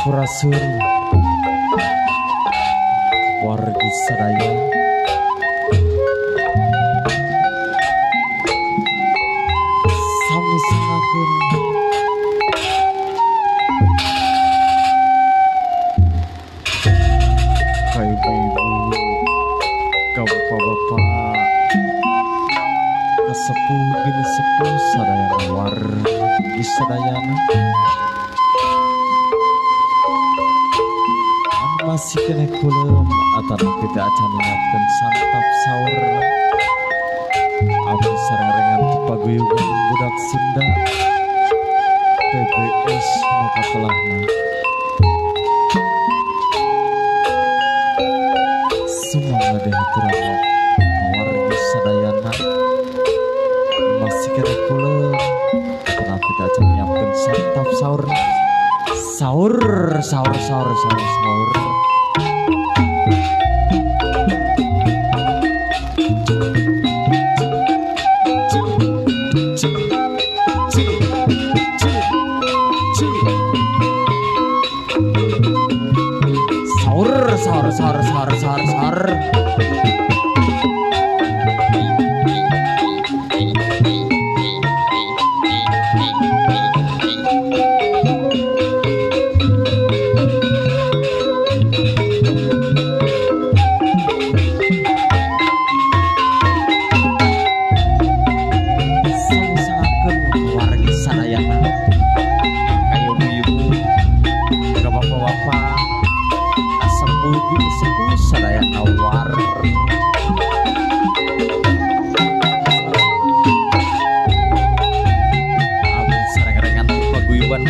Sampurasun wargi sadaya sami sangakeun ka ibu-ibu ka bapak-bapak ka sepuh bini sepuh sadayana wargi sadayana masih kena kulum atau kita akan menyiapkan santap sahur abdi sareng-rengan paguyuban budak Sunda PBS maka telahna semua ngadeh kurang wargi sadayana masih kena kulum atau kita akan menyiapkan santap sahur sahur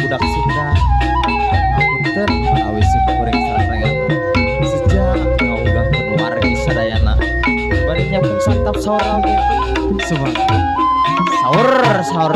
budak Sunda apunten awis goreng sareng-rengan sejak ngaunggah wargi sadayana bari nyiapkeun santap sahur oge sahur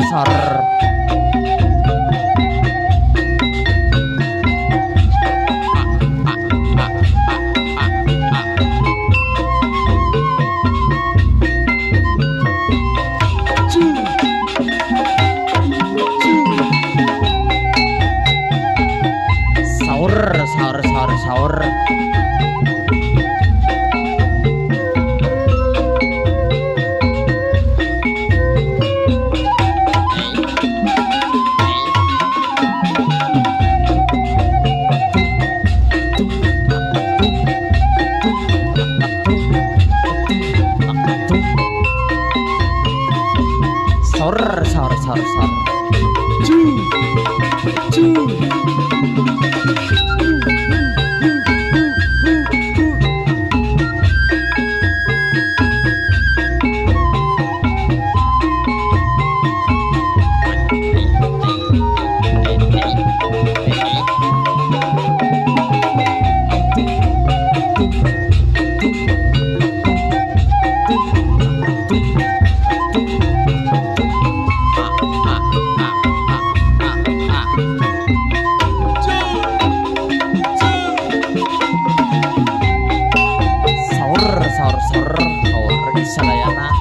sadayana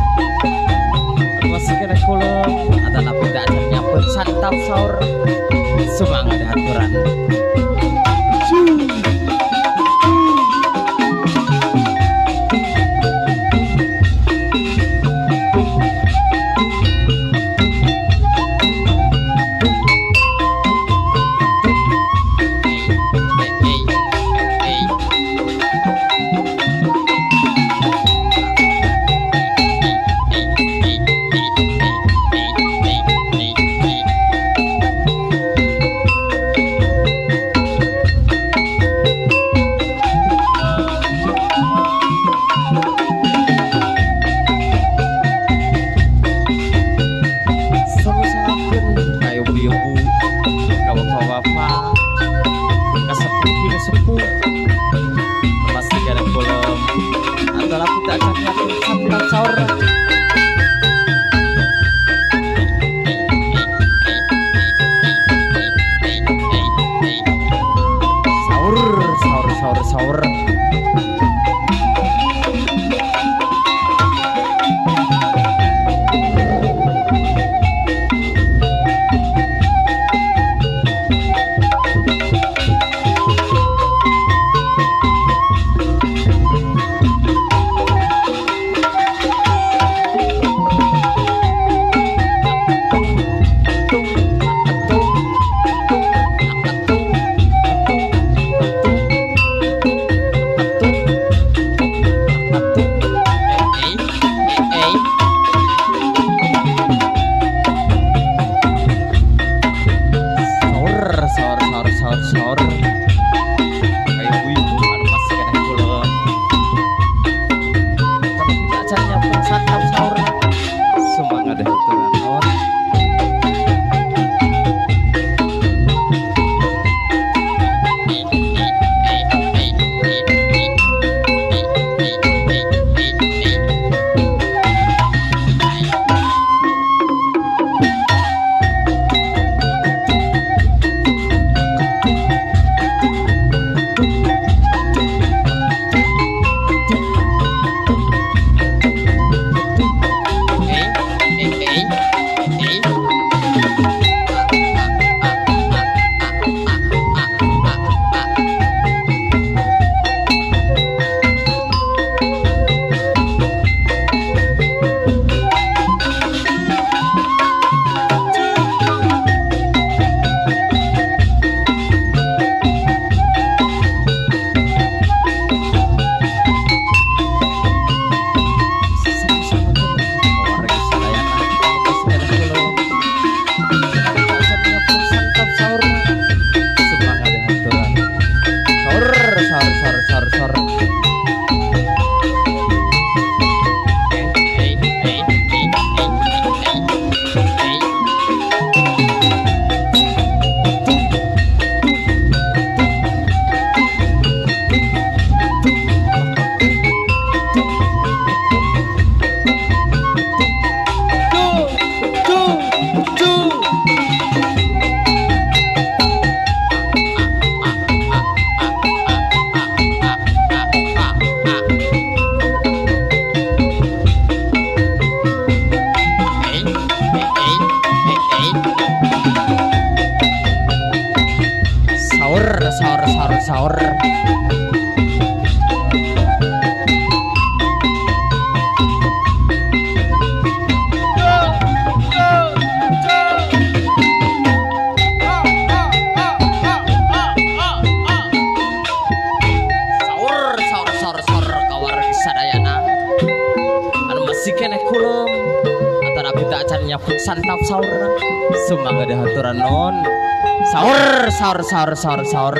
masih kena kulum ada napi tak nyiapkeun santap sahur semangat aturan sahur barinya pun santap sahur semangga dahaturan non sahur sahur sahur sahur sahur